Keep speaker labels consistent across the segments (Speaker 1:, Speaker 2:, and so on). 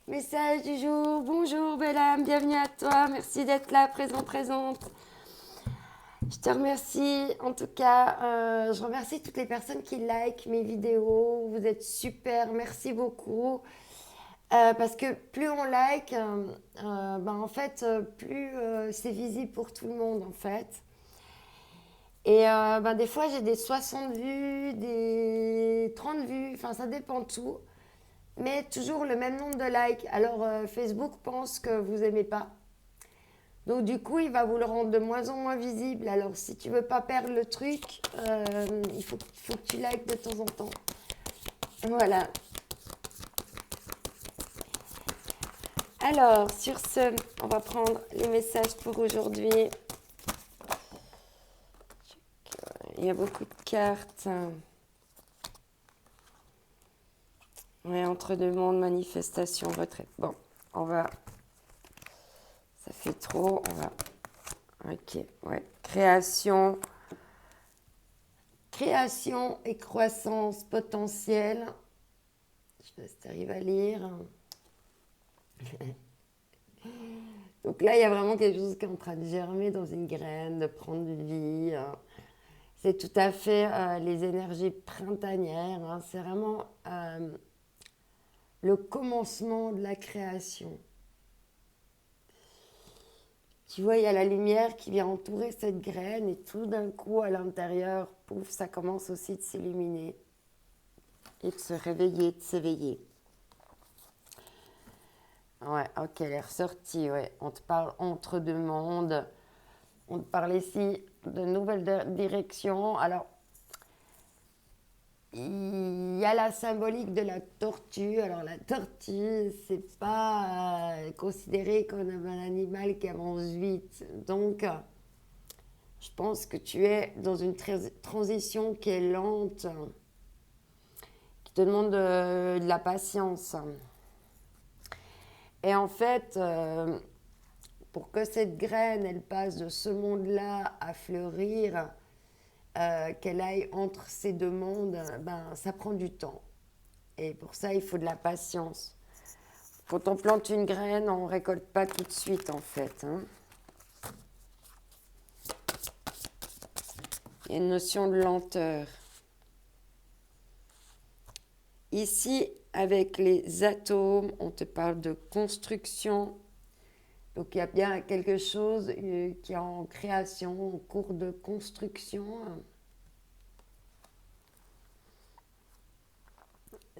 Speaker 1: Message du jour. Bonjour belle âme, bienvenue à toi. Merci d'être là, présente. Je te remercie. En tout cas, je remercie toutes les personnes qui likent mes vidéos. Vous êtes super. Merci beaucoup. Parce que plus on like, en fait, plus c'est visible pour tout le monde en fait. Et des fois, j'ai des 60 vues, des 30 vues, enfin ça dépend de tout. Mais toujours le même nombre de likes. Alors Facebook pense que vous aimez pas. Donc du coup, il va vous le rendre de moins en moins visible. Alors si tu veux pas perdre le truc, il faut que tu likes de temps en temps. Voilà. Alors sur ce, on va prendre les messages pour aujourd'hui. Il y a beaucoup de cartes. Ouais, entre deux mondes, manifestation, retraite. Bon, on va... Ça fait trop, on va... Ok, ouais. Création et croissance potentielle. Je sais pas si tu arrives à lire. Donc là, il y a vraiment quelque chose qui est en train de germer dans une graine, de prendre vie. C'est tout à fait les énergies printanières. Hein. C'est vraiment le commencement de la création. Tu vois, il y a la lumière qui vient entourer cette graine et tout d'un coup, à l'intérieur, pouf, ça commence aussi de s'illuminer et de se réveiller, de s'éveiller. Ouais, ok, elle est ressortie, ouais. On te parle entre deux mondes. On te parle ici de nouvelles directions. Alors, il y a la symbolique de la tortue. Alors, la tortue, c'est pas considéré comme un animal qui avance vite. Donc, je pense que tu es dans une transition qui est lente, qui te demande de la patience. Et en fait, pour que cette graine, elle passe de ce monde-là à fleurir, qu'elle aille entre ces deux mondes, ça prend du temps. Et pour ça, il faut de la patience. Quand on plante une graine, on ne récolte pas tout de suite, en fait. Hein. Il y a une notion de lenteur. Ici, avec les atomes, on te parle de construction. Donc, il y a bien quelque chose qui est en création, en cours de construction.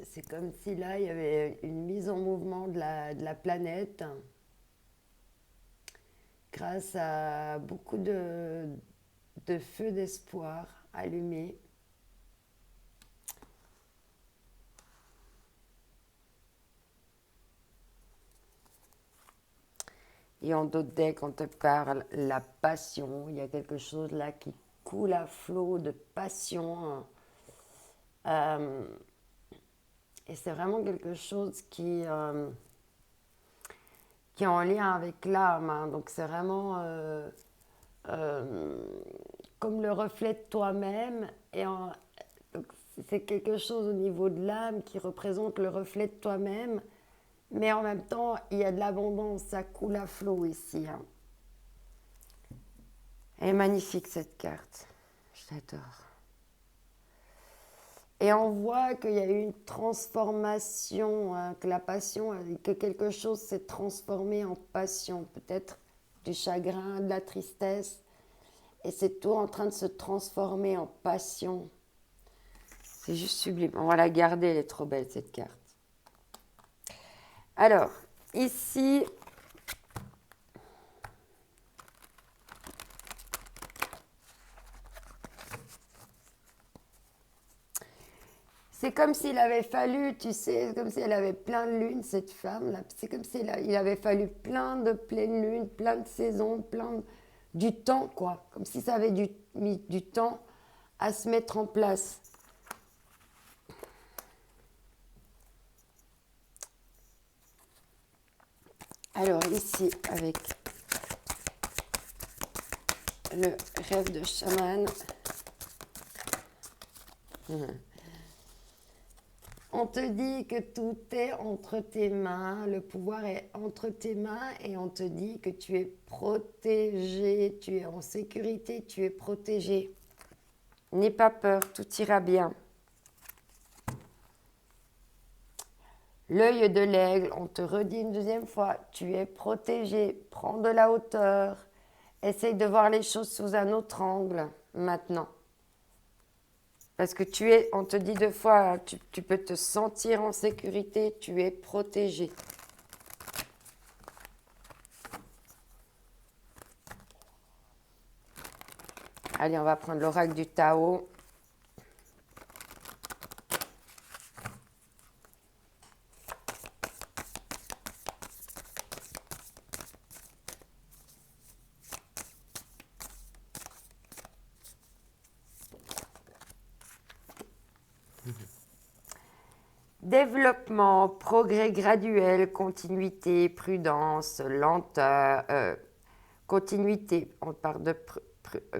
Speaker 1: C'est comme si là, il y avait une mise en mouvement de la planète grâce à beaucoup de feux d'espoir allumés. Et en d'autres decks, on te parle la passion. Il y a quelque chose là qui coule à flot de passion. Et c'est vraiment quelque chose qui est en lien avec l'âme. Hein. Donc c'est vraiment euh, comme le reflet de toi-même. Donc c'est quelque chose au niveau de l'âme qui représente le reflet de toi-même. Mais en même temps, il y a de l'abondance, ça coule à flot ici. Hein. Elle est magnifique cette carte. Je l'adore. Et on voit qu'il y a eu une transformation, hein, que la passion, que quelque chose s'est transformé en passion. Peut-être du chagrin, de la tristesse. Et c'est tout en train de se transformer en passion. C'est juste sublime. On va la garder, elle est trop belle cette carte. Alors, ici, c'est comme s'il avait fallu, tu sais, c'est comme si elle avait plein de lunes, cette femme-là. C'est comme s'il avait fallu plein de pleines lunes, plein de saisons, du temps, quoi. Comme si ça avait mis du temps à se mettre en place. Alors ici, avec le rêve de chaman, On te dit que tout est entre tes mains, le pouvoir est entre tes mains et on te dit que tu es protégé, tu es en sécurité, tu es protégé. N'aie pas peur, tout ira bien. L'œil de l'aigle, on te redit une deuxième fois, tu es protégé, prends de la hauteur, essaye de voir les choses sous un autre angle maintenant. Parce que on te dit deux fois, tu peux te sentir en sécurité, tu es protégé. Allez, on va prendre l'oracle du Tao. Développement, progrès graduel, continuité, prudence, lenteur, continuité, on parle de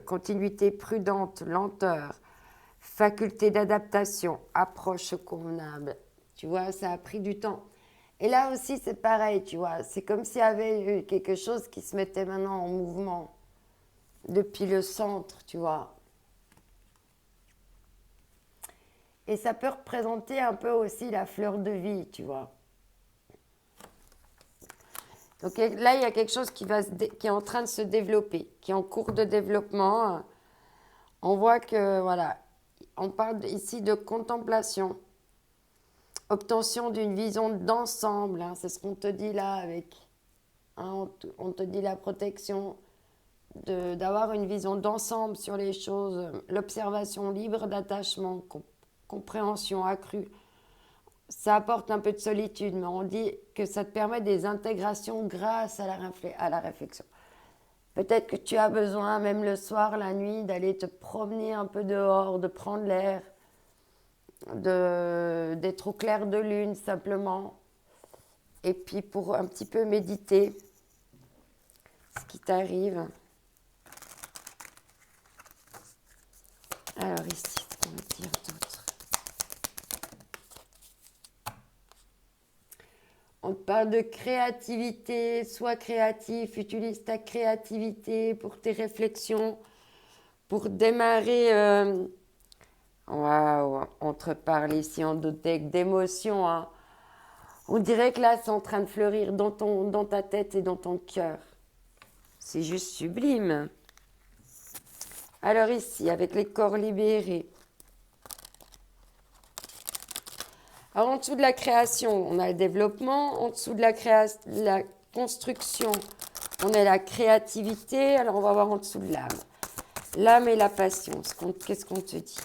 Speaker 1: continuité prudente, lenteur, faculté d'adaptation, approche convenable. Tu vois, ça a pris du temps. Et là aussi, c'est pareil, tu vois. C'est comme s'il y avait eu quelque chose qui se mettait maintenant en mouvement depuis le centre, tu vois. Et ça peut représenter un peu aussi la fleur de vie, tu vois. Donc là, il y a quelque chose qui est en train de se développer, qui est en cours de développement. On voit que, voilà, on parle ici de contemplation, obtention d'une vision d'ensemble. Hein, c'est ce qu'on te dit là avec, hein, on te dit la protection, d'avoir une vision d'ensemble sur les choses, l'observation libre d'attachement, compréhension accrue. Ça apporte un peu de solitude, mais on dit que ça te permet des intégrations grâce à la réflexion. Peut-être que tu as besoin, même le soir, la nuit, d'aller te promener un peu dehors, de prendre l'air, d'être au clair de lune simplement. Et puis pour un petit peu méditer ce qui t'arrive. Alors ici, ce qu'on va dire d'autre. On te parle de créativité, sois créatif, utilise ta créativité pour tes réflexions, pour démarrer. Waouh, on te parle ici en doutec d'émotions. Hein. On dirait que là, c'est en train de fleurir dans ta tête et dans ton cœur. C'est juste sublime. Alors ici, avec les corps libérés. Alors en dessous de la création, on a le développement. En dessous de la construction, on a la créativité. Alors on va voir en dessous de l'âme. L'âme et la passion. Qu'est-ce qu'on te dit ?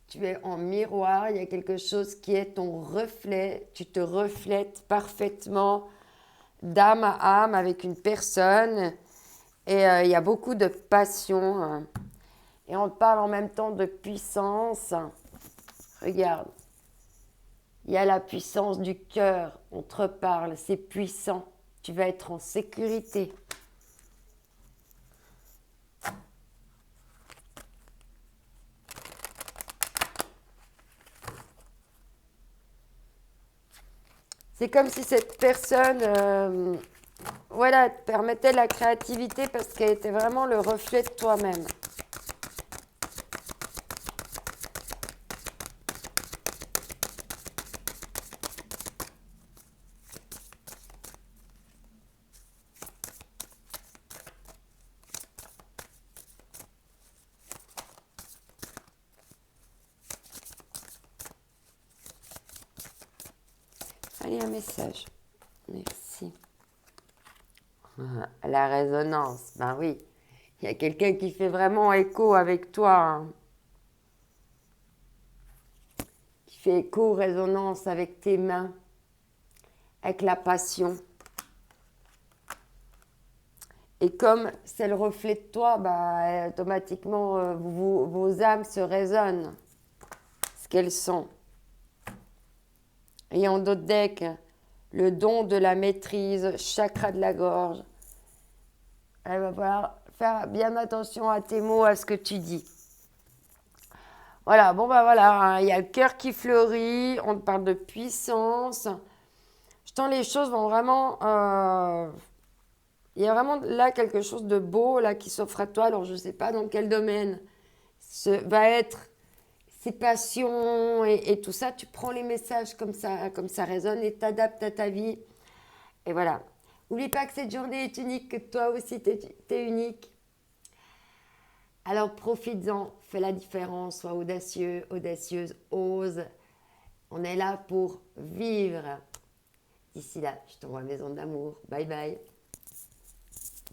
Speaker 1: Tu es en miroir, il y a quelque chose qui est ton reflet. Tu te reflètes parfaitement d'âme à âme avec une personne. Et il y a beaucoup de passion. Et on te parle en même temps de puissance. Regarde. Il y a la puissance du cœur. On te reparle. C'est puissant. Tu vas être en sécurité. C'est comme si cette personne... voilà, te permettait la créativité parce qu'elle était vraiment le reflet de toi-même. Allez, un message. Merci. La résonance, ben oui. Il y a quelqu'un qui fait vraiment écho avec toi. Hein. Qui fait écho, résonance avec tes mains. Avec la passion. Et comme c'est le reflet de toi, bah, automatiquement, vos âmes se résonnent. Ce qu'elles sont. Et en d'autres decks, le don de la maîtrise, chakra de la gorge. Il va falloir faire bien attention à tes mots, à ce que tu dis. Voilà, bon bah voilà, hein, il y a le cœur qui fleurit, on te parle de puissance. Je sens les choses vont vraiment... il y a vraiment là quelque chose de beau là qui s'offre à toi. Alors je ne sais pas dans quel domaine va être ses passions et tout ça. Tu prends les messages comme ça résonne et t'adaptes à ta vie. Et voilà. N'oublie pas que cette journée est unique, que toi aussi t'es unique. Alors profites-en, fais la différence, sois audacieux, audacieuse, ose. On est là pour vivre. D'ici là, je t'envoie mes ondes d'amour. Bye bye.